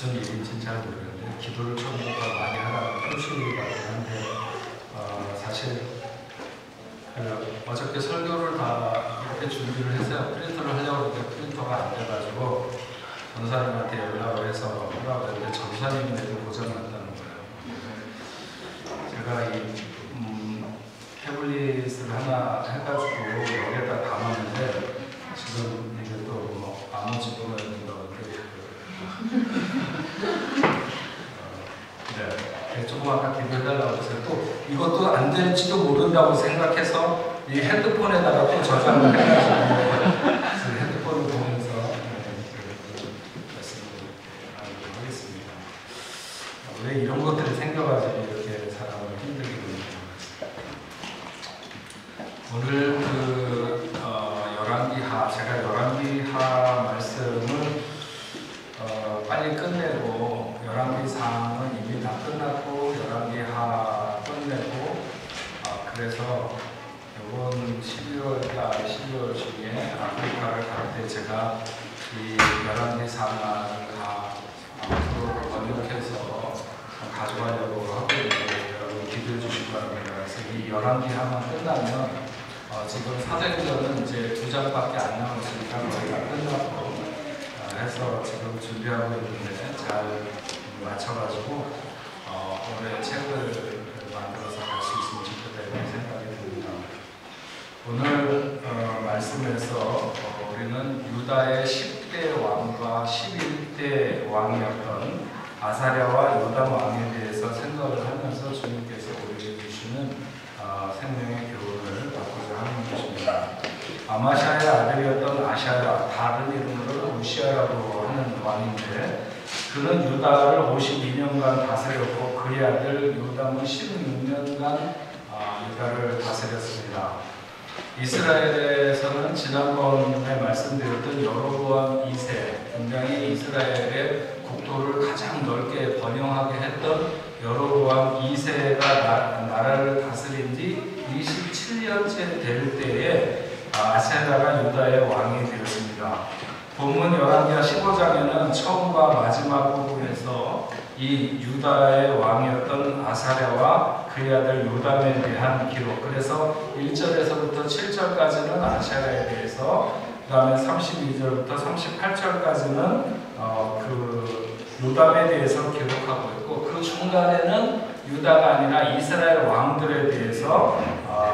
무슨 일인지는 잘 모르겠는데 기도를 좀 더 많이 하라고 표시가 있는데 사실 어저께 설교를 다 이렇게 준비를 해서 프린터를 하려고 했는데 프린터가 안 돼가지고 전사님한테 연락을 해서 하라고 했는데 전사님이 내도 고장났다는 거예요. 제가 이 태블릿을 하나 해가지고 여기에다 담았는데 지금 이게 또 뭐 아무 집어넣어야 된다고 네, 조금 아까 기도해달라고 해서 또 이것도 안 될지도 모른다고 생각해서 이 핸드폰에다가 또 저장을 해가지고 핸드폰을 보면서 말씀을 하겠습니다. 왜 이런 것들이 생겨가지고 이렇게 사람을 힘들게 하는지 오늘 열왕기하 제가 열왕기하 말씀을 빨리 끝내고 열왕기상은 이미 다 끝났고 열왕기하 끝내고 그래서 이번 12월달 12월 중에 아프리카를 갈 때 제가 이 열왕기상을 앞으로 번역해서 가져가려고 하고 있는데 여러분 기도해 주시기 바랍니다. 그래서 이 열왕기하만 끝나면 지금 사도행전은 이제 2장밖에 안 남았으니까 거의 다 끝났고 해서 지금 준비하고 있는데 잘 맞춰가지고 올해 책을 만들어서 갈 수 있으면 좋겠다는 생각이 듭니다. 오늘 말씀에서 우리는 유다의 10대 왕과 11대 왕이었던 아사랴와 요담 왕에 대해서 생각을 하면서 주님께서 우리에게 주시는 생명의 교훈을 받고자 하는 것입니다. 아마샤의 아들이었던 아샤야, 다른 이름으로 우시아라고 하는 왕인데 그는 유다를 52년간 다스렸고 그의 아들 요담은 16년간 유다를 다스렸습니다. 이스라엘에서는 지난번에 말씀드렸던 여로보암 2세, 굉장히 이스라엘의 국토를 가장 넓게 번영하게 했던 여로보암 2세가 나라를 다스린 지 27년째 될 때에 아사랴가 유다의 왕이 되었습니다. 본문 열왕기하 15장에는 처음과 마지막 부분에서 이 유다의 왕이었던 아사랴와 그의 아들 요담에 대한 기록, 그래서 1절에서부터 7절까지는 아사랴에 대해서, 그 다음에 32절부터 38절까지는 그 요담에 대해서 기록하고 있고, 그 중간에는 유다가 아니라 이스라엘 왕들에 대해서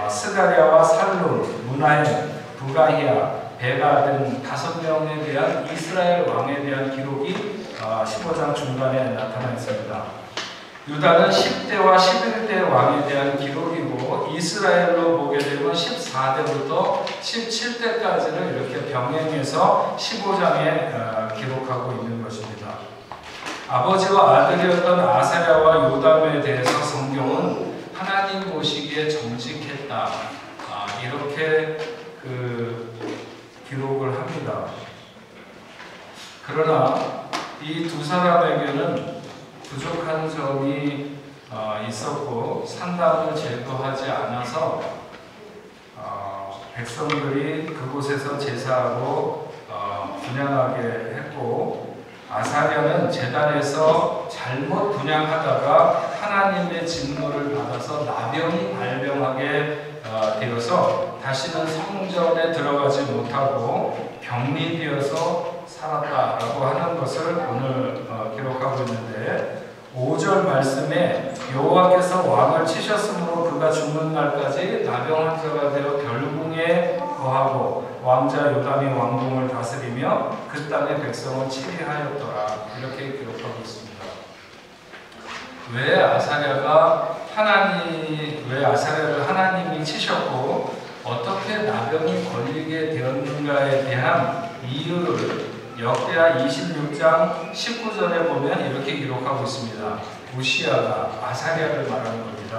스가랴와 살룸, 무나헬, 부가히야, 베가 등 5명에 대한 이스라엘 왕에 대한 기록이 15장 중간에 나타나 있습니다. 유다는 10대와 11대 왕에 대한 기록이고 이스라엘로 보게 되면 14대부터 17대까지를 이렇게 병행해서 15장에 기록하고 있는 것입니다. 아버지와 아들이었던 아사랴와 요담에 대해서 성경은 하나님 보시기에 정직했다, 이렇게 기록을 합니다. 그러나 이 두 사람에게는 부족한 점이 있었고 산당을 제거하지 않아서 백성들이 그곳에서 제사하고 분향하게 했고, 아사랴는 제단에서 잘못 분향하다가 하나님의 진노를 받아서 나병이 발병하게 되어서 다시는 성전에 들어가지 못하고 병리되어서 살았다라고 하는 것을 오늘 기록하고 있는데, 5절 말씀에 여호와께서 왕을 치셨으므로 그가 죽는 날까지 나병 환자가 되어 별궁에 거하고 왕자 요담이 왕궁을 다스리며 그 땅의 백성을 치리하였더라, 이렇게 기록하고 있습니다. 왜 아사랴를 하나님이 치셨고 어떻게 나병이 걸리게 되었는가에 대한 이유를 역대하 26장 19절에 보면 이렇게 기록하고 있습니다. 우시아가, 아사랴를 말하는 겁니다.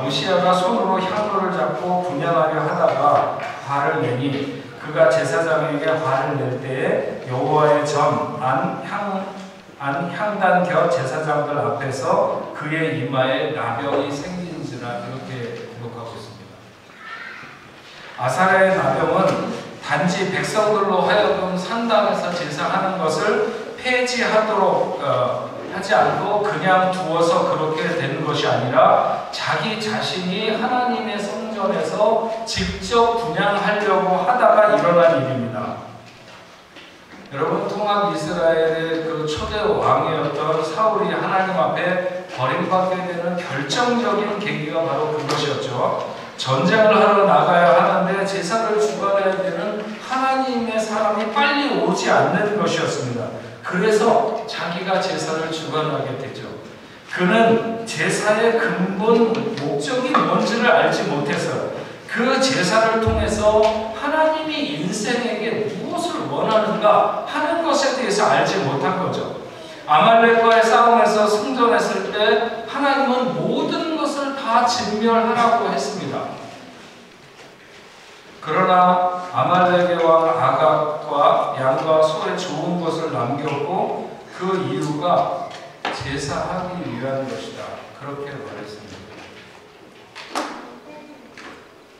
우시아가 손으로 향로를 잡고 분향하려 하다가 화를 내니 그가 제사장에게 화를 낼 때에 여호와의 전 안 향단 곁 제사장들 앞에서 그의 이마에 나병이 생긴지라, 이렇게 기록하고 있습니다. 아사랴의 나병은 단지 백성들로 하여금 산당에서 제사하는 것을 폐지하도록 하지 않고 그냥 두어서 그렇게 되는 것이 아니라 자기 자신이 하나님의 성전에서 직접 분향하려고 하다가 일어난 일입니다. 여러분, 통합 이스라엘의 그 초대 왕이었던 사울이 하나님 앞에 버림받게 되는 결정적인 계기가 바로 그것이었죠. 전쟁을 하러 나가야 하는데 제사를 주관해야 되는 하나님의 사람이 빨리 오지 않는 것이었습니다. 그래서 자기가 제사를 주관하게 되죠. 그는 제사의 근본 목적이 뭔지를 알지 못해서 그 제사를 통해서 하나님이 인생에게 무엇을 원하는가 하는 것에 대해서 알지 못한 거죠. 아말렉과의 싸움에서 승전했을 때 하나님은 모든 것을 다 진멸하라고 했습니다. 그러나 아말렉의 왕 아각과 양과 소의 좋은 것을 남겼고 그 이유가 제사하기 위한 것이다. 그렇게 말했습니다.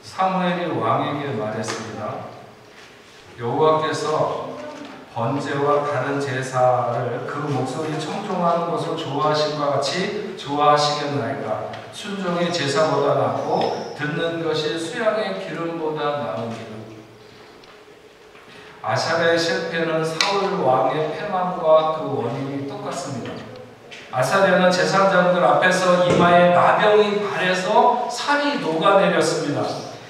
사무엘이 왕에게 말했습니다. 여호와께서 번제와 다른 제사를 그 목소리 청종하는 것을 좋아하심과 같이 좋아하시겠나이까. 순종이 제사보다 낫고 듣는 것이 수양의 기름보다 나으니라. 아사랴의 실패는 사울 왕의 패망과 그 원인이 똑같습니다. 아사랴는 제사장들 앞에서 이마에 나병이 발해서 살이 녹아내렸습니다.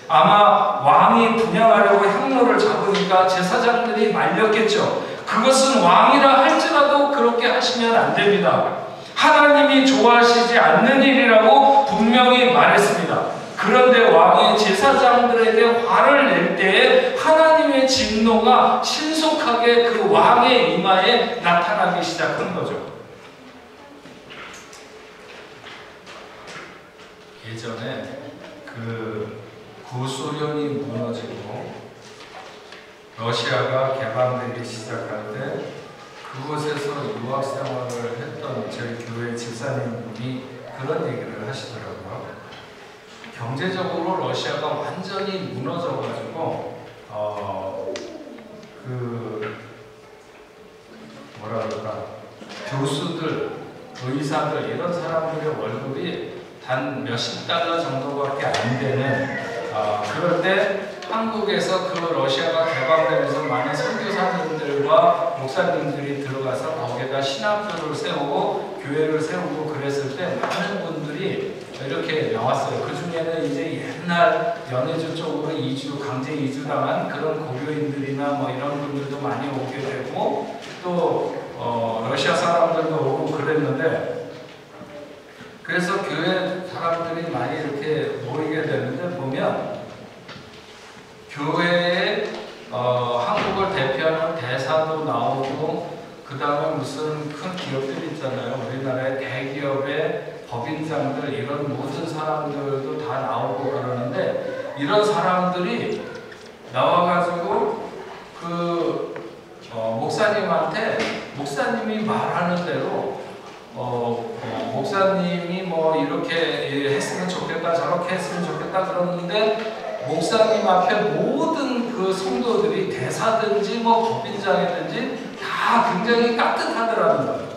아마 왕이 분향하려고 향로를 잡으니까 제사장들이 말렸겠죠. 그것은 왕이라 할지라도 그렇게 하시면 안 됩니다. 하나님이 좋아하시지 않는 일이라고 분명히 말했습니다. 그런데 왕이 제사장들에게 화를 낼 때에 하나님의 진노가 신속하게 그 왕의 이마에 나타나기 시작한 거죠. 예전에 그 구소련이 무너지고 러시아가 개방되기 시작할 때 그곳에서 유학 생활을 했던 저희 교회 집사님이 그런 얘기를 하시더라고요. 경제적으로 러시아가 완전히 무너져가지고 교수들, 의사들 이런 사람들의 월급이 단 몇십 달러 정도밖에 안 되는 그럴 때 한국에서 그 러시아가 개방되면서 많은 선교사님들과 목사님들이 들어가서 거기에다 신학교를 세우고 교회를 세우고 그랬을 때 많은 분들이 이렇게 나왔어요. 그 중에는 이제 옛날 연해주 쪽으로 강제 이주당한 그런 고교인들이나 뭐 이런 분들도 많이 오게 되고 또 러시아 사람들도 오고 그랬는데 그래서 교회 사람들이 많이 이렇게 모이게 되는데 보면 교회에 한국을 대표하는 대사도 나오고 그 다음에 무슨 큰 기업들 있잖아요. 우리나라의 대기업의 법인장들 이런 모든 사람들도 다 나오고 그러는데 이런 사람들이 나와가지고 그 목사님한테 목사님이 말하는 대로 목사님이 뭐 이렇게 했으면 좋겠다 저렇게 했으면 좋겠다 그러는데 목사님 앞에 모든 그 성도들이 대사든지 뭐 법인장이든지 다 굉장히 깍듯하더라는 거예요.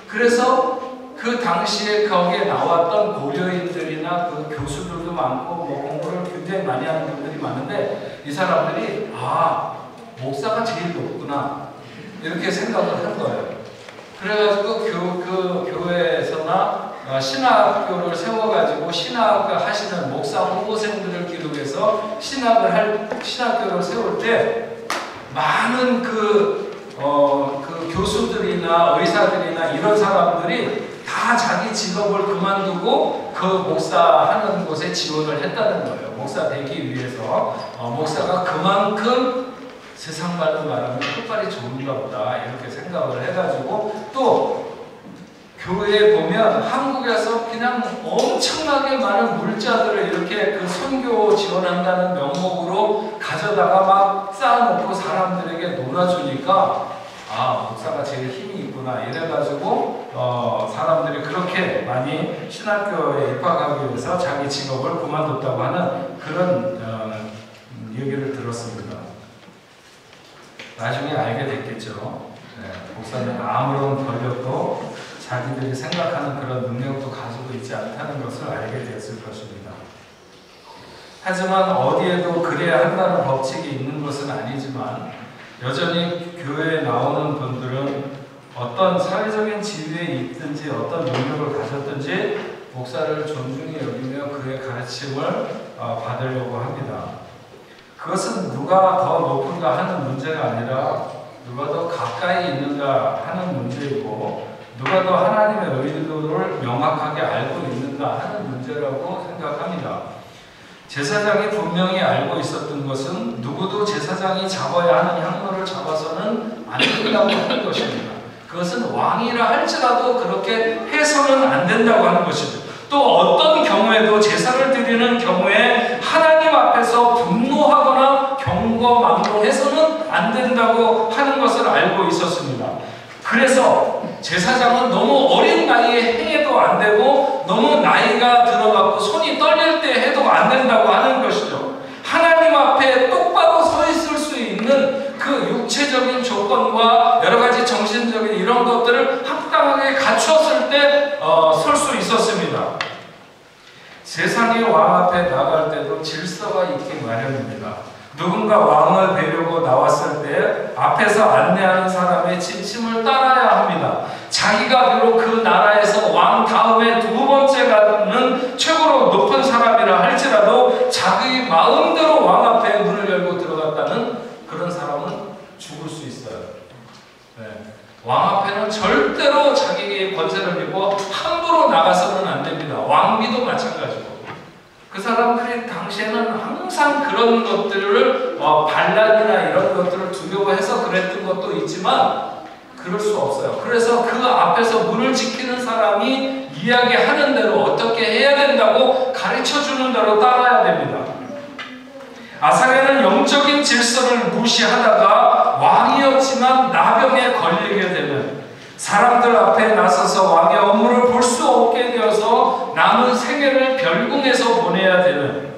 그래서 그 당시에 거기에 나왔던 고려인들이나 그 교수들도 많고 뭐 공부를 굉장히 많이 하는 분들이 많은데 이 사람들이 목사가 제일 높구나 이렇게 생각을 한 거예요. 그래가지고 그 교회에서나 신학교를 세워가지고 신학을 하시는 목사 후보생들을 기록해서 신학교를 세울 때 많은 그 교수들이나 의사들이나 이런 사람들이 다 자기 직업을 그만두고 그 목사하는 곳에 지원을 했다는 거예요. 목사 되기 위해서 목사가 그만큼 세상 말로 말하면 끝발이 좋은가 보다 이렇게 생각을 해가지고 또 교회에 보면 한국에서 그냥 엄청나게 많은 물자들을 이렇게 그 선교 지원한다는 명목으로 가져다가 막 쌓아놓고 사람들에게 놀아주니까 목사가 제일 힘이 있구나 이래가지고 사람들이 그렇게 많이 신학교에 입학하기 위해서 자기 직업을 그만뒀다고 하는 그런 얘기를 들었습니다. 나중에 알게 됐겠죠. 목사 목사는 아무런 권력도 자기들이 생각하는 그런 능력도 가지고 있지 않다는 것을 알게 되었을 것입니다. 하지만 어디에도 그래야 한다는 법칙이 있는 것은 아니지만 여전히 교회에 나오는 분들은 어떤 사회적인 지위에 있든지 어떤 능력을 가졌든지 목사를 존중히 여기며 그의 가르침을 받으려고 합니다. 그것은 누가 더 높은가 하는 문제가 아니라 누가 더 가까이 있는가 하는 문제이고 누가 더 하나님의 의도를 명확하게 알고 있는가 하는 문제라고 생각합니다. 제사장이 분명히 알고 있었던 것은 누구도 제사장이 잡아야 하는 향로를 잡아서는 안 된다고 하는 것입니다. 그것은 왕이라 할지라도 그렇게 해서는 안 된다고 하는 것입니다. 또 어떤 경우에도 제사를 드리는 경우에 하나님 앞에서 분노하거나 경거망동해서는 안 된다고 하는 것을 알고 있었습니다. 그래서 제사장은 너무 어린 나이에 행해도 안 되고 너무 나이가 들어가고 손이 떨릴 때 해도 안 된다고 하는 것이죠. 하나님 앞에 똑바로 서 있을 수 있는 그 육체적인 조건과 여러 가지 정신적인 이런 것들을 합당하게 갖추었을 때 설 수 있었습니다. 세상의 왕 앞에 나갈 때도 질서가 있기 마련입니다. 누군가 왕을 뵈려고 나왔을 때 앞에서 안내하는 사람의 지침을 따라야 합니다. 자기가 비록 그 나라에서 왕 다음에 두 번째가는 최고로 높은 사람이라 할지라도 자기 마음대로 왕 앞에 문을 열고 들어갔다는 그런 사람은 죽을 수 있어요. 네. 왕 앞에는 절대로 자기의 권세를 믿고 함부로 나가서는 안 됩니다. 왕비도 마찬가지고. 그 사람들이 당시에는 항상 그런 것들을 반란이나 이런 것들을 두려워해서 그랬던 것도 있지만 그럴 수 없어요. 그래서 그 앞에서 문을 지키는 사람이 이야기하는 대로 어떻게 해야 된다고 가르쳐주는 대로 따라야 됩니다. 아사랴는 영적인 질서를 무시하다가 왕이었지만 나병에 걸리게 되는 사람들 앞에 나서서 왕의 업무를 볼 수 없게 되어서 남은 생애를 별궁에서 보내야 되는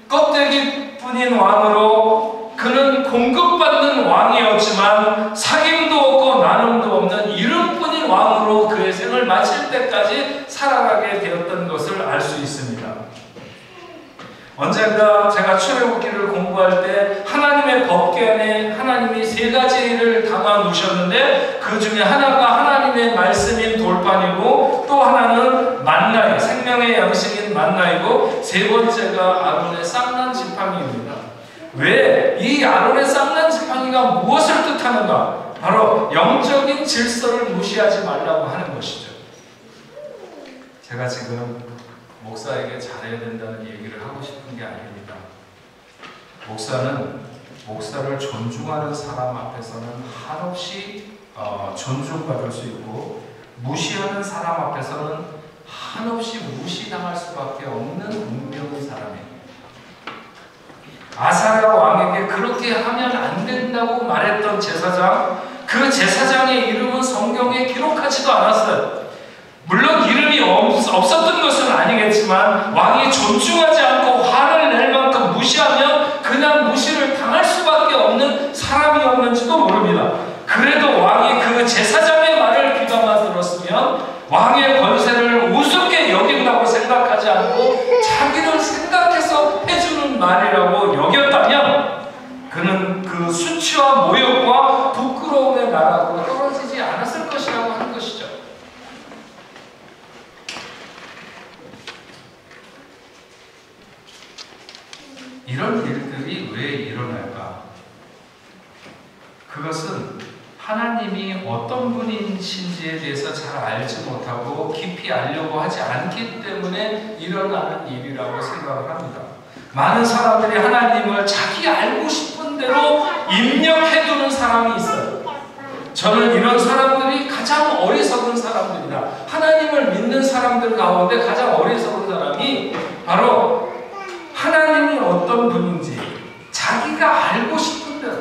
껍데기뿐인 왕으로 그는 공급받는 왕이었지만 사귐도 없고 나눔도 없는 이름뿐인 왕으로 그의 생을 마칠 때까지 살아가게 되었던 것을 알 수 있습니다. 언젠가 제가 출애굽기를 공부할 때 하나님의 법궤 안에 하나님이 세 가지를 담아 놓으셨는데 그 중에 하나가 하나님의 말씀인 돌판이고 또 하나는 만나이, 생명의 양식인 만나이고 세 번째가 아론의 쌍난 지팡이입니다. 왜 이 아론의 쌍난 지팡이가 무엇을 뜻하는가? 바로 영적인 질서를 무시하지 말라고 하는 것이죠. 제가 지금 목사에게 잘해야 된다는 얘기를 하고 싶은 게 아닙니다. 목사는 목사를 존중하는 사람 앞에서는 한없이 존중받을 수 있고 무시하는 사람 앞에서는 한없이 무시당할 수밖에 없는 운명의 사람입니다. 아사랴 왕에게 그렇게 하면 안 된다고 말했던 제사장, 그 제사장의 이름은 성경에 기록하지도 않았어요. 물론 이름이 없었던 것은 아니겠지만 왕이 존중하지 않고 화를 낼 만큼 무시하면 그냥 무시를 당할 수밖에 없는 사람이었는지도 모릅니다. 그래도 왕이 그 제사장의 말을 귀담아 들었으면 왕의 권세를 우습게 여긴다고 생각하지 않고 자기를 생각해서 해주는 말이라고 여겼다면 그는 그 수치와 모욕과 부끄러움의 나라로 떨어지지 않았을 것이라고 하는 것이죠. 이런 일들이 왜 일어날까? 그것은 하나님이 어떤 분이신지에 대해서 잘 알지 못하고 깊이 알려고 하지 않기 때문에 일어나는 일이라고 생각을 합니다. 많은 사람들이 하나님을 자기 알고 싶은 대로 입력해두는 사람이 있어요. 저는 이런 사람들이 가장 어리석은 사람들이다. 하나님을 믿는 사람들 가운데 가장 어리석은 사람이 바로 하나님이 어떤 분인지 자기가 알고 싶은 대로.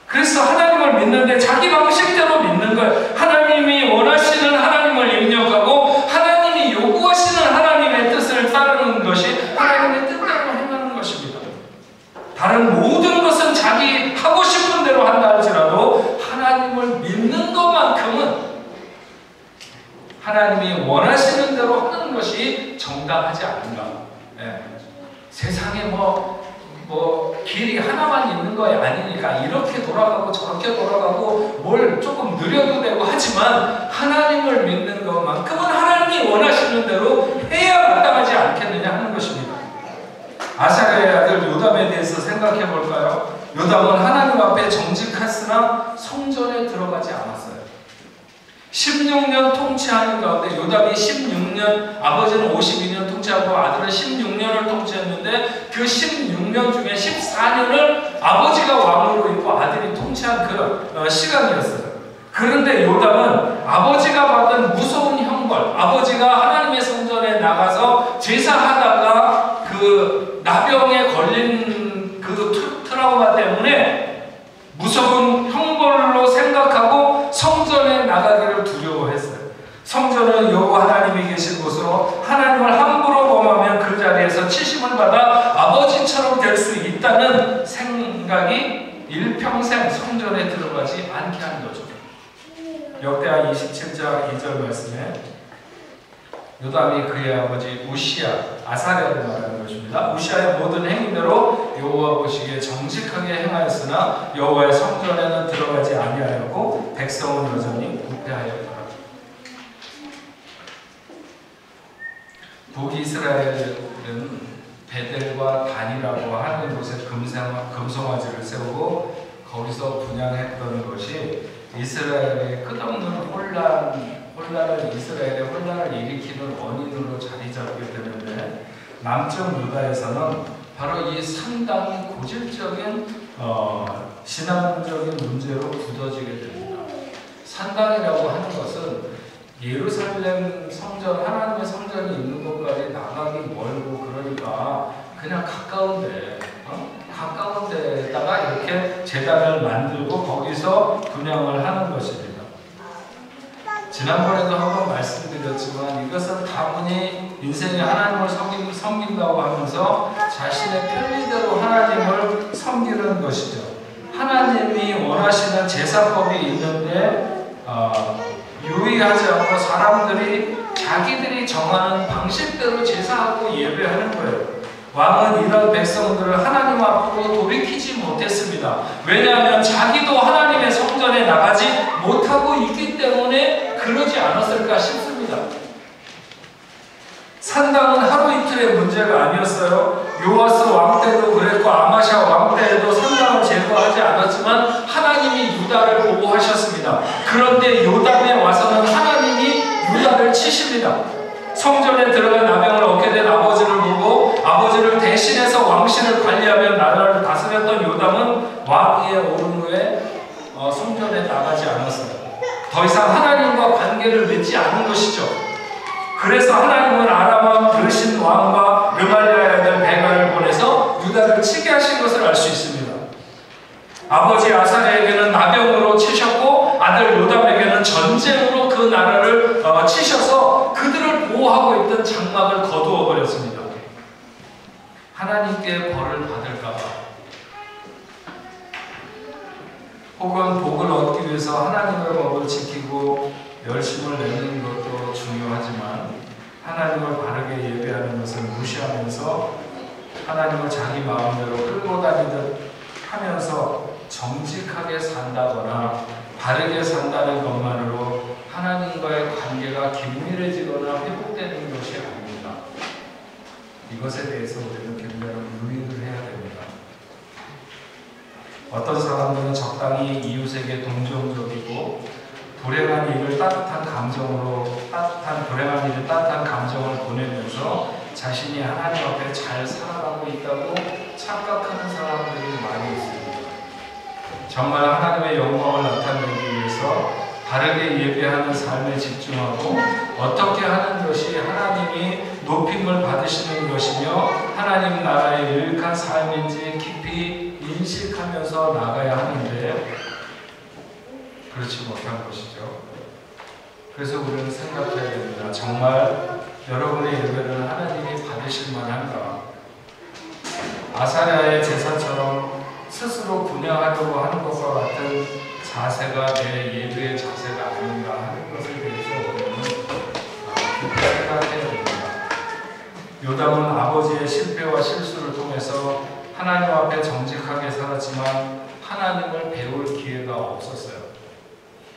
그래서 하나님을 믿는데 자기 방식대로 믿는 거예요. 하나님이 원하시는 하나님을 입력하고 하나님이 요구하시는 하나님의 뜻을 따르는 것이 하나님의 뜻대로 행하는 것입니다. 다른 모든 것은 자기 하고 싶은 대로 한다 할지라도 정당하지 않은가. 예. 세상에 길이 하나만 있는 거 아니니까 이렇게 돌아가고 저렇게 돌아가고 뭘 조금 느려도 되고 하지만 하나님을 믿는 것만큼은 하나님이 원하시는 대로 해야 마땅하지 않겠느냐 하는 것입니다. 아사랴의 아들 요담에 대해서 생각해 볼까요? 요담은 하나님 앞에 정직했으나 성전에 들어가지 않았어요. 16년 통치하는 가운데 요담이 16년, 아버지는 52년 통치하고 아들은 16년을 통치했는데 그 16년 중에 14년을 아버지가 왕으로 있고 아들이 통치한 그런 시간이었어요. 그런데 요담은 아버지가 받은 무서운 형벌, 아버지가 하나님의 성전에 나가서 제사하다가 그 나병에 걸린 그 트라우마 때문에 무서운 형벌로 생각하고 성전에 나가기를 두려워했어요. 성전은 여호와 하나님이 계신 곳으로 하나님을 함부로 범하면 그 자리에서 치심을 받아 아버지처럼 될 수 있다는 생각이 일평생 성전에 들어가지 않게 한 거죠. 역대하 27장 2절 말씀에 요담이 그의 아버지 우시야, 아사랴를 말하는 것입니다. 우시야의 모든 행위대로 여호와 보시기에 정직하게 행하였으나 여호와의 성전에는 들어가지 아니하였고 백성은 여전히 부패하였더라. 북이스라엘은 베델과 단이라고 하는 곳에 금송아지를 세우고 거기서 분향했던 것이 이스라엘의 끝없는 이스라엘의 혼란을 일으키는 원인으로 자리 잡게 되는데 남쪽 유다에서는 바로 이 상당히 고질적인 신앙적인 문제로 굳어지게 됩니다. 산당이라고 하는 것은 예루살렘 성전, 하나님의 성전이 있는 곳까지 나가기 멀고 그러니까 그냥 가까운 데에다가 이렇게 제단을 만들고 거기서 분향을 하는 것입니다. 지난번에도 한번 말씀드렸지만 이것은 다분히 인생에 하나님을 섬긴다고 하면서 자신의 편리대로 하나님을 섬기는 것이죠. 하나님이 원하시는 제사법이 있는데 유의하지 않고 사람들이 자기들이 정하는 방식대로 제사하고 예배하는 거예요. 왕은 이런 백성들을 하나님 앞으로 돌이키지 못했습니다. 왜냐하면 자기도 하나님의 성전에 나가지 못하고 있기 때문에 그러지 않았을까 싶습니다. 산당은 하루 이틀의 문제가 아니었어요. 요아스 왕 때도 그랬고 아마샤 왕 때에도 산당을 제거하지 않았지만 하나님이 유다를 보호하셨습니다. 그런데 요담에 와서는 하나님이 유다를 치십니다. 성전에 들어가 나병을 얻게 된 아버지를 보고 아버지를 대신해서 왕실을 관리하며 나라를 다스렸던 요담은 왕위에 오른 후에 성전에 나가지 않았어요. 더 이상 하나님과 관계를 맺지 않은 것이죠. 그래서 하나님은 아람왕 르신 왕과 르말리아의 아들 베가를 보내서 유다를 치게 하신 것을 알 수 있습니다. 아버지 아사랴에게는 나병으로 치셨고 아들 요담에게는 전쟁으로 그 나라를 치셔서 그들을 보호하고 있던 장막을 거두어 버렸습니다. 하나님께 벌을 받을까봐 혹은 복을 얻기 위해서 하나님의 법을 지키고 열심을 내는 것도 중요하지만 하나님을 바르게 예배하는 것을 무시하면서 하나님을 자기 마음대로 끌고 다니듯 하면서 정직하게 산다거나 바르게 산다는 것만으로 하나님과의 관계가 긴밀해지거나 회복되는 것이 아닙니다. 이것에 대해서 우리는 굉장히 유의를 해야 됩니다. 어떤 사람들은 적당히 이웃에게 동정적이고 불행한 일을 따뜻한 감정을 보내면서 자신이 하나님 앞에 잘 살아가고 있다고 착각하는 사람들이 많이 있습니다. 정말 하나님의 영광을 나타내기 위해서 바르게 예배하는 삶에 집중하고 어떻게 하는 것이 하나님이 높임을 받으시는 것이며 하나님 나라의 유익한 삶인지 깊이 인식하면서 나가야 하는데 그렇지 못한 것이죠. 그래서 우리는 생각해야 됩니다. 정말 여러분의 예배를 하나님이 받으실 만한가? 아사랴의 제사처럼 스스로 분양하려고 하는 것과 같은 자세가 내 예배의 자세가 아닌가 하는 것에 대해서 우리는 깊이 생각해야 됩니다. 요담은 아버지의 실패와 실수를 통해서 하나님 앞에 정직하게 살았지만 하나님을 배울 기회가 없었어요.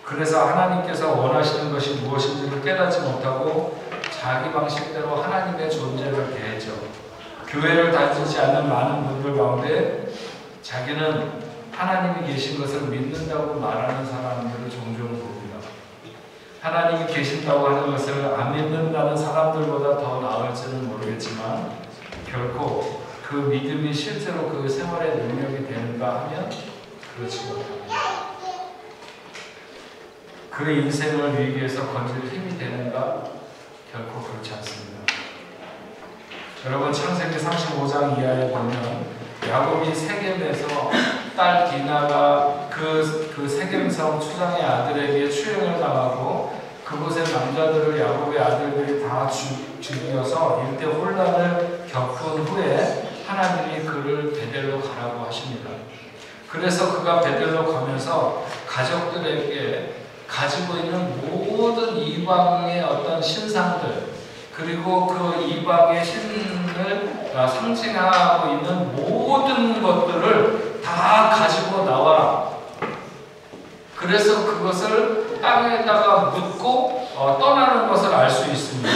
그래서 하나님께서 원하시는 것이 무엇인지를 깨닫지 못하고 자기 방식대로 하나님의 존재를 대했죠. 교회를 다니지 않는 많은 분들 가운데 자기는 하나님이 계신 것을 믿는다고 말하는 사람들을 종종 봅니다. 하나님이 계신다고 하는 것을 안 믿는다는 사람들보다 더 나을지는 모르겠지만 결코 그 믿음이 실제로 그 생활의 능력이 되는가 하면 그렇지 못합니다. 그 인생을 위기에서 건질 힘이 되는가? 결코 그렇지 않습니다. 여러분 창세기 35장 이하에 보면 야곱이 세겜에서 딸 디나가 그 세겜성 추장의 아들에게 추행을 당하고 그곳의 남자들을 야곱의 아들들이 다 죽여서 일대 혼란을 겪은 후에 하나님이 그를 베델로 가라고 하십니다. 그래서 그가 베델로 가면서 가족들에게 가지고 있는 모든 이방의 어떤 신상들 그리고 그 이방의 신을 상징하고 있는 모든 것들을 다 가지고 나와라. 그래서 그것을 땅에다가 묻고 떠나는 것을 알 수 있습니다.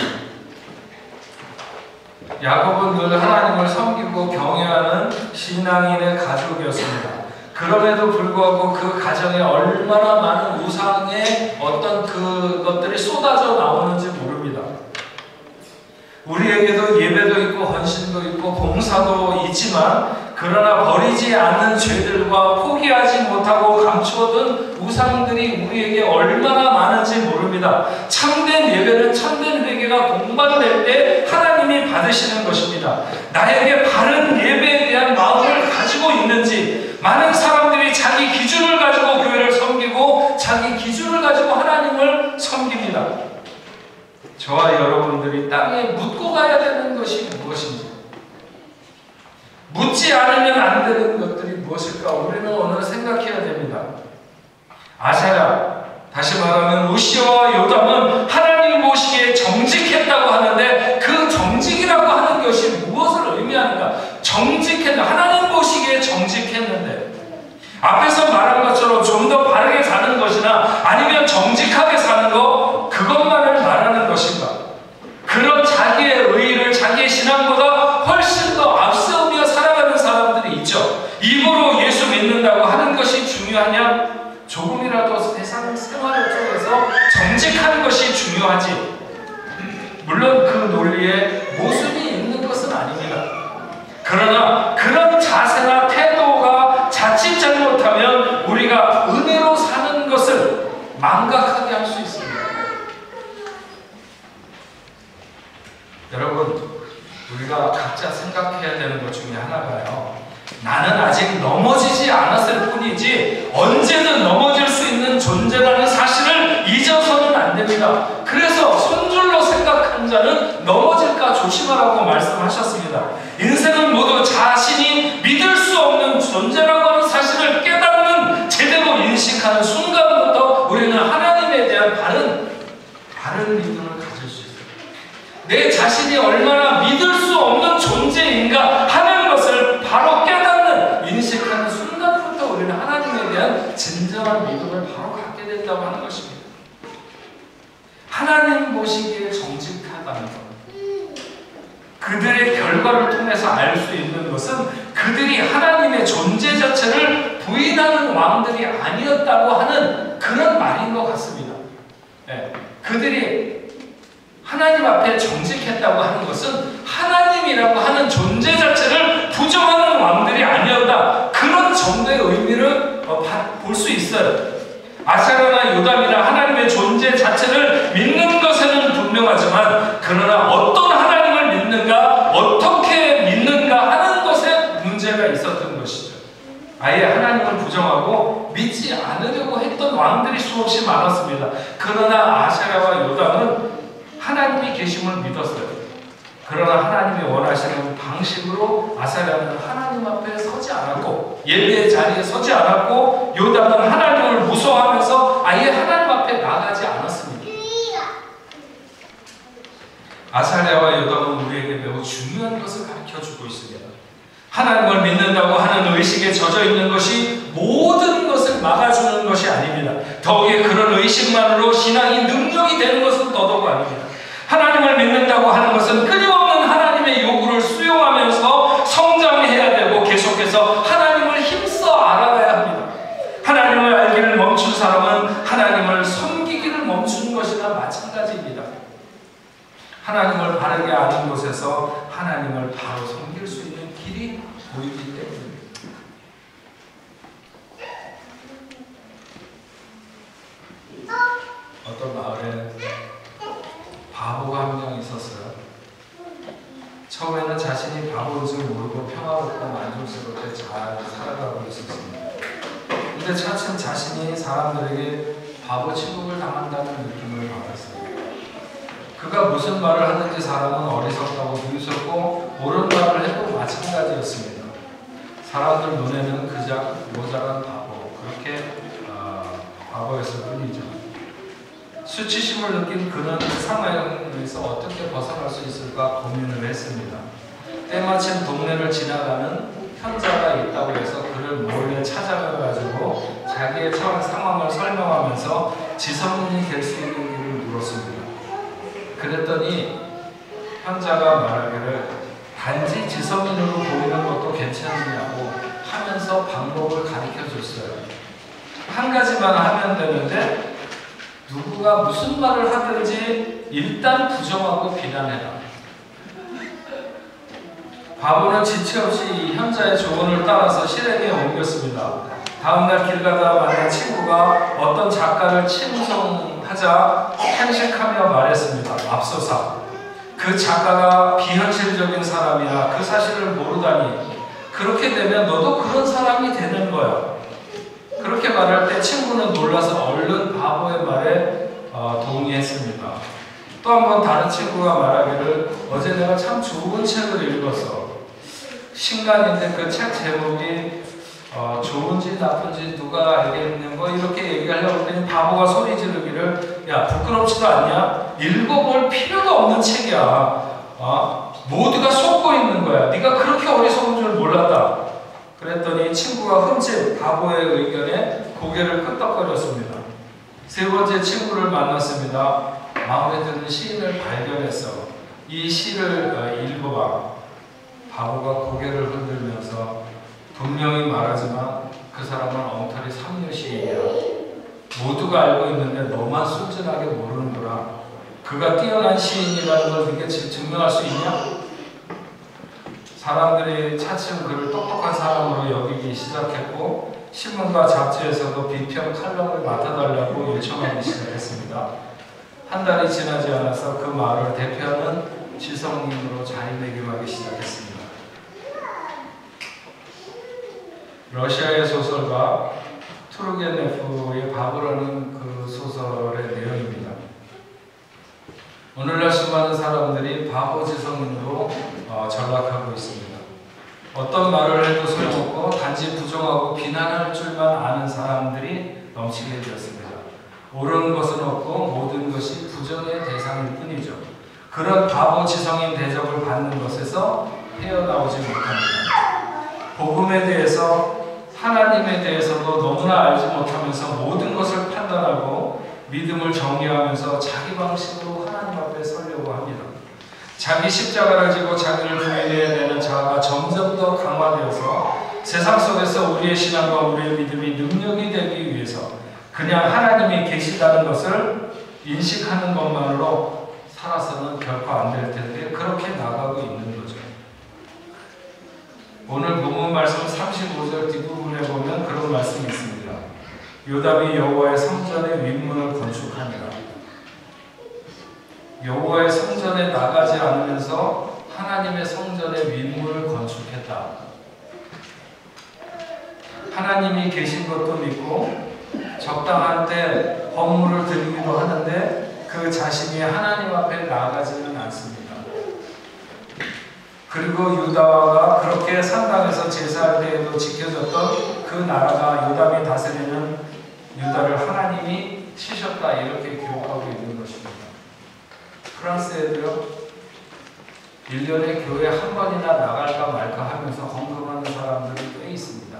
야곱은 늘 하나님을 섬기고 경외하는 신앙인의 가족이었습니다. 그럼에도 불구하고 그 가정에 얼마나 많은 우상의 어떤 그것들이 쏟아져 나오는지 모릅니다. 우리에게도 예배도 있고 헌신도 있고 봉사도 있지만 그러나 버리지 않는 죄들과 포기하지 못하고 감추어둔 우상들이 우리에게 얼마나 많은지 모릅니다. 참된 예배는 참된 회개가 공부될 때 하나님이 받으시는 것입니다. 나에게 바른 예배에 대한 마음을 가지고 있는지 많은 사람들이 자기 기준을 가지고 교회를 섬기고 자기 기준을 가지고 하나님을 섬깁니다. 저와 여러분들이 땅에 묻고 가야 되는 것이 무엇인지 묻지 않으면 안 되는 것들이 무엇일까 우리는 오늘 생각해야 됩니다. 아사야 다시 말하면 우시아와 요담은 하나님 보시기에 정직했다고 하는데 그 정직이라고 하는 것이 무엇을 의미하는가? 정직했다. 하나님 보시기에 정직했는데 앞에서 말한 것처럼 좀 더 바르게 사는 것이나 아니면 정직하게 사는 것 그것만을 말하는 것인가? 그런 자기의 의의를 자기의 신앙보다 훨씬 더 앞세우며 살아가는 사람들이 있죠. 입으로 예수 믿는다고 하는 것이 중요하냐? 조금이라도 세상 생활 쪽에서 정직한 것이 중요하지. 물론 그 논리에 모순이 있는 것은 아닙니다. 그러나 그런 자세나 태도가 자칫 잘못하면 우리가 은혜로 사는 것을 망각하게 할 수 있습니다. 여러분, 우리가 각자 생각해야 되는 것 중에 하나가요. 나는 아직 넘어지지 않았을 뿐이지 언제든 넘어질 수 있는 존재라는 사실을 잊어서는 안 됩니다. 그래서 손줄로 생각한 자는 넘어질까 조심하라고 말씀하셨습니다. 인생은 모두 자신이 믿을 수 없는 존재라고 하는 사실을 깨닫는 제대로 인식하는 순간부터 우리는 하나님에 대한 바른 믿음을 가질 수 있습니다. 내 자신이 얼마나 믿을 수 없는 존재인가 하는 것을 바로 깨닫는 인식하는 순간부터 우리는 하나님에 대한 진정한 믿음을 바로 갖게 된다고 하는 것입니다. 하나님 보시기에 정직하다는 것. 그들의 결과를 통해서 알 수 있는 것은 그들이 하나님의 존재 자체를 부인하는 왕들이 아니었다고 하는 그런 말인 것 같습니다. 네. 그들이 하나님 앞에 정직했다고 하는 것은 하나님이라고 하는 존재 자체를 부정하는 왕들이 아니었다. 그런 정도의 의미를 볼 수 있어요. 아사야나 요담이나 하나님의 존재 자체를 믿는 것에는 분명하지만 그러나 어떤 하나님을 믿는가, 어떻게 믿는가 하는 것에 문제가 있었던 것이죠. 아예 하나님을 부정하고 믿지 않으려고 했던 왕들이 수없이 많았습니다. 그러나 아사야와 요담은 하나님이 계심을 믿었어요. 그러나 하나님이 원하시는 방식으로 아사야는 하나님 앞에 서지 않았고 예배의 자리에 서지 않았고 요담은 하나님을 무서워하면서 아예 하나님 앞에 나가지 않았습니다. 아사야와 요담은 우리에게 매우 중요한 의식에 젖어 있는 것이 모든 것을 막아주는 것이 아닙니다. 더욱이 그런 의식만으로 신앙이 능력이 되는 것은 더더욱 아닙니다. 하나님을 믿는다고 하는 것은 끊임없는 하나님의 요구를 수용하면서 성장해야 되고 계속해서 하나님을 힘써 알아가야 합니다. 하나님을 알기를 멈춘 사람은 하나님을 섬기기를 멈추는 것이나 마찬가지입니다. 하나님을 바르게 아는 곳에서 하나님을 바로 섬길 수 있는 길이 보이기 때문입니다. 어떤 마을에 바보가 한 명 있었어요. 처음에는 자신이 바보인 줄 모르고 평화롭고 만족스럽게 잘 살아가고 있었습니다. 근데 차츰 자신이 사람들에게 바보 취급을 당한다는 느낌을 받았어요. 그가 무슨 말을 하는지 사람은 어리석다고 비웃었고 옳은 말을 해도 마찬가지였습니다. 사람들 눈에는 그저 모자란 바보, 그렇게 바보였을 뿐이죠. 수치심을 느낀 그는 상황에서 어떻게 벗어날 수 있을까 고민을 했습니다. 때마침 동네를 지나가는 현자가 있다고 해서 그를 몰래 찾아가가지고 자기의 상황을 설명하면서 지성인이 될 수 있는 길을 물었습니다. 그랬더니 현자가 말하기를 단지 지성인으로 보이는 것도 괜찮느냐고 하면서 방법을 가르쳐 줬어요. 한 가지만 하면 되는데 누구가 무슨 말을 하든지 일단 부정하고 비난해라. 바보는 지체 없이 이 현자의 조언을 따라서 실행에 옮겼습니다. 다음날 길 가다 만난 친구가 어떤 작가를 칭송하자 탄식하며 말했습니다. 맙소사, 그 작가가 비현실적인 사람이야. 그 사실을 모르다니. 그렇게 되면 너도 그런 사람이 되는 거야. 그렇게 말할 때 친구는 놀라서 얼른 바보의 말에 동의했습니다. 또 한 번 다른 친구가 말하기를 어제 내가 참 좋은 책을 읽었어. 신간인데 그 책 제목이 좋은지 나쁜지 누가 알겠는 거 이렇게 얘기하려고 했더니 바보가 소리 지르기를 야 부끄럽지도 않냐? 읽어볼 필요도 없는 책이야. 모두가 속고 있는 거야. 네가 그렇게 어리석은 줄 몰랐다. 그랬더니 친구가 흠집 바보의 의견에 고개를 끄덕거렸습니다. 세 번째 친구를 만났습니다. 마음에 드는 시인을 발견했어. 이 시를 읽어봐. 바보가 고개를 흔들면서 분명히 말하지만 그 사람은 엉터리 삼류 시인이야. 모두가 알고 있는데 너만 순진하게 모르는구나. 그가 뛰어난 시인이라는 걸 네가 증명할 수 있냐? 사람들이 차츰 그를 똑똑한 사람으로 여기기 시작했고 신문과 잡지에서도 비평 칼럼을 맡아달라고 요청하기 시작했습니다. 한 달이 지나지 않아서 그 마을을 대표하는 지성인으로 자리매김하기 시작했습니다. 러시아의 소설가 투르게네프의 바보라는 그 소설의 내용입니다. 오늘날 수많은 사람들이 바보 지성인으로 전락하고 있습니다. 어떤 말을 해도 소용없고 단지 부정하고 비난할 줄만 아는 사람들이 넘치게 되었습니다. 옳은 것은 없고 모든 것이 부정의 대상일 뿐이죠. 그런 바보 지성인 대접을 받는 것에서 헤어나오지 못합니다. 복음에 대해서 하나님에 대해서도 너무나 알지 못하면서 모든 것을 판단하고 믿음을 정리하면서 자기 방식으로 하나님 앞에 서려고 합니다. 자기 십자가를 지고 자기를 부인해야 되는 자아가 점점 더 강화되어서 세상 속에서 우리의 신앙과 우리의 믿음이 능력이 되기 위해서 그냥 하나님이 계시다는 것을 인식하는 것만으로 살아서는 결코 안 될 텐데 그렇게 나가고 있는 거죠. 오늘 본문 말씀 35절 뒷부분에 보면 그런 말씀이 있습니다. 요담이 여호와의 성전의 윗문을 건축하니라. 여호와의 성전에 나가지 않으면서 하나님의 성전의 윗문을 건축했다. 하나님이 계신 것도 믿고 적당한 때 헌물을 드리기도 하는데 그 자신이 하나님 앞에 나가지는 않습니다. 그리고 유다가 그렇게 산당에서 제사할 때에도 지켜졌던 그 나라가 요담이 다스리는 유다를 하나님이 치셨다 이렇게 기록하고 있는 것입니다. 프랑스에도요 1년에 교회 한 번이나 나갈까 말까 하면서 헌금하는 사람들이 꽤 있습니다.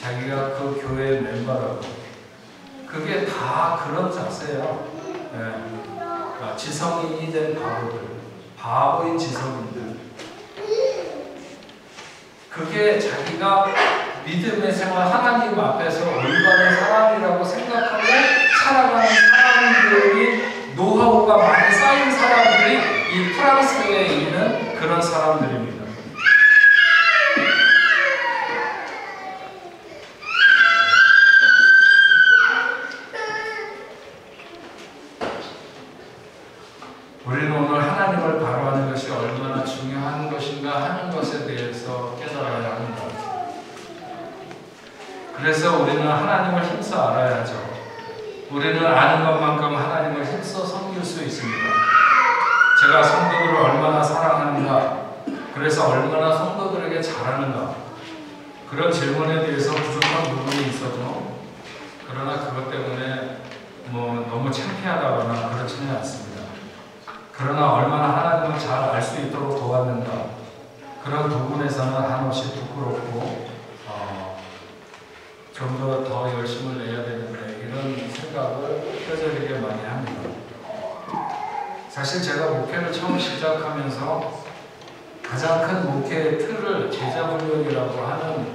자기가 그 교회의 멤버라고. 그게 다 그런 자세예요. 네. 지성인이 된 바보들, 바보인 지성인들. 그게 자기가 믿음의 생활, 하나님 앞에서 올바른 사람이라고 생각하고 살아가는 사람들이, 노하우가 많이 쌓인 사람들이 이 프랑스에 있는 그런 사람들입니다. 우리는 오늘 하나님을 바라보는 것이 얼마나 중요한 것인가 하는 것에 대해서 깨달아야 합니다. 그래서 우리는 하나님을 힘써 알아야죠. 우리는 아는 것만큼 하나님을 힘써 섬길 수 있습니다. 제가 성도들을 얼마나 사랑하는가, 그래서 얼마나 성도들에게 잘하는가, 그런 질문에 대해서 부족한 부분이 있어도, 그러나 그것 때문에 너무 창피하다거나 그렇지는 않습니다. 그러나 얼마나 하나님을 잘 알 수 있도록 도왔는가, 그런 부분에서는 한없이 부끄럽고 좀 더 열심을 내야 되는데, 이런 생각을 뼈저리게 많이 합니다. 사실 제가 목회를 처음 시작하면서 가장 큰 목회의 틀을 제자훈련이라고 하는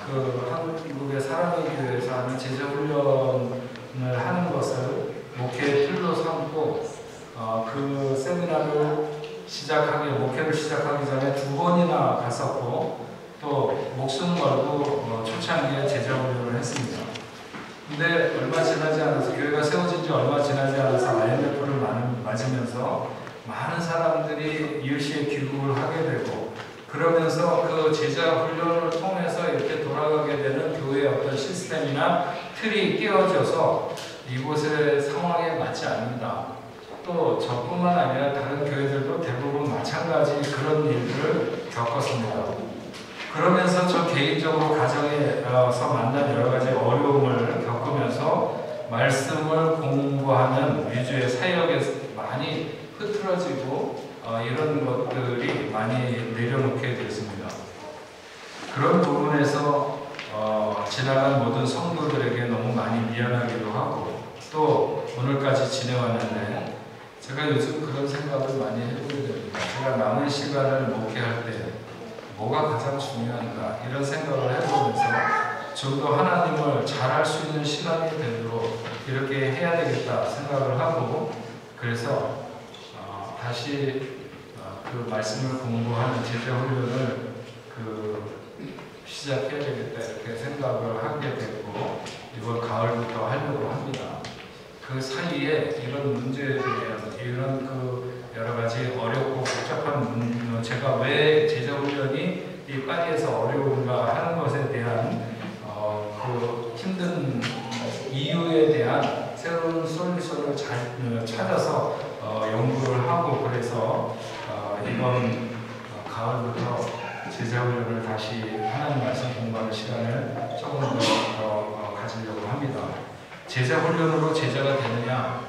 그 한국의 사랑의 교회에서 하는 제자훈련을 하는 것을 목회의 틀로 삼고 그 세미나를 목회를 시작하기 전에 2번이나 갔었고, 또 목숨 걸고 초창기에 제자훈련을 했습니다. 근데 얼마 지나지 않아서, 교회가 세워진 지 얼마 지나지 않아서 IMF를 맞으면서 많은 사람들이 이웃시에 귀국을 하게 되고, 그러면서 그 제자훈련을 통해서 이렇게 돌아가게 되는 교회의 어떤 시스템이나 틀이 깨어져서 이곳의 상황에 맞지 않는다. 또 저뿐만 아니라 다른 교회들도 대부분 마찬가지 그런 일들을 겪었습니다. 그러면서 저 개인적으로 가정에서 만난 여러 가지 어려움을 겪으면서 말씀을 공부하는 위주의 사역에 많이 흐트러지고 이런 것들이 많이 내려놓게 됐습니다. 그런 부분에서 지나간 모든 성도들에게 너무 많이 미안하기도 하고, 또 오늘까지 지내왔는데 제가 요즘 그런 생각을 많이 해보게 됩니다. 제가 남은 시간을 목회할 때 뭐가 가장 중요한가, 이런 생각을 해보면서 좀 더 하나님을 잘할 수 있는 시간이 되도록 이렇게 해야 되겠다 생각을 하고, 그래서 다시 그 말씀을 공부하는 제자훈련을 시작해야 되겠다 이렇게 생각을 하게 됐고, 이번 가을부터 하려고 합니다. 그 사이에 이런 문제에 대한 이런 여러 가지 어렵고 복잡한 제가 왜 제자훈련이 이 파리에서 어려운가 하는 것에 대한 그 힘든 이유에 대한 새로운 솔루션을 잘 찾아서 연구를 하고, 그래서 이번 가을부터 제자훈련을 다시 하나님 말씀 공부하는 시간을 조금 더 가지려고 합니다. 제자훈련으로 제자가 되느냐?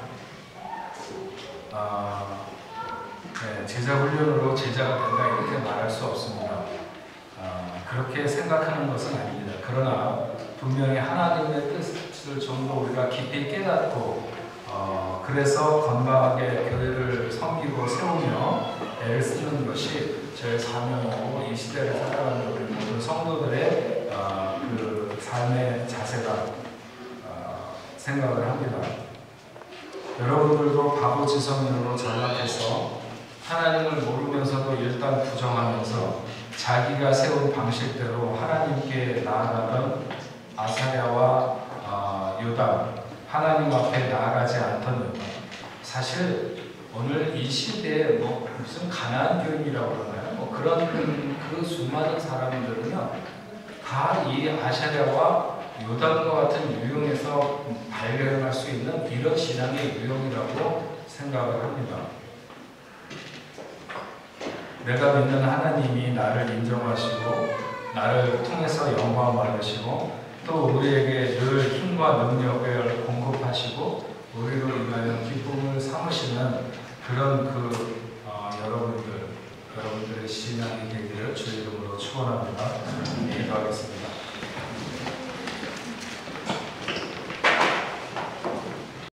제자훈련으로 제자가 된다 이렇게 말할 수 없습니다. 그렇게 생각하는 것은 아닙니다. 그러나 분명히 하나님의 뜻을 좀 더 우리가 깊이 깨닫고 그래서 건강하게 교회를 섬기고 세우며 애를 쓰는 것이 저의 사명이고, 이 시대를 살아가는 우리 모든 성도들의 그 삶의 자세가 생각을 합니다. 여러분들도 바보지성인으로 전락해서 하나님을 모르면서도 일단 부정하면서 자기가 세운 방식대로 하나님께 나아가던 아사랴와 요담, 하나님 앞에 나아가지 않던 요담. 사실 오늘 이 시대에 무슨 가나안 교인이라고 그러나요? 그런 그 수많은 사람들은요, 다 이 아사랴와 요담과 같은 유형에서 발견할 수 있는 이런 신앙의 유형이라고 생각을 합니다. 내가 믿는 하나님이 나를 인정하시고 나를 통해서 영광 받으시고, 또 우리에게 늘 힘과 능력을 공급하시고 우리로 인하여 기쁨을 삼으시는 그런 여러분들의 신앙이 되기를 주의 이름으로 축원합니다. 기도하겠습니다.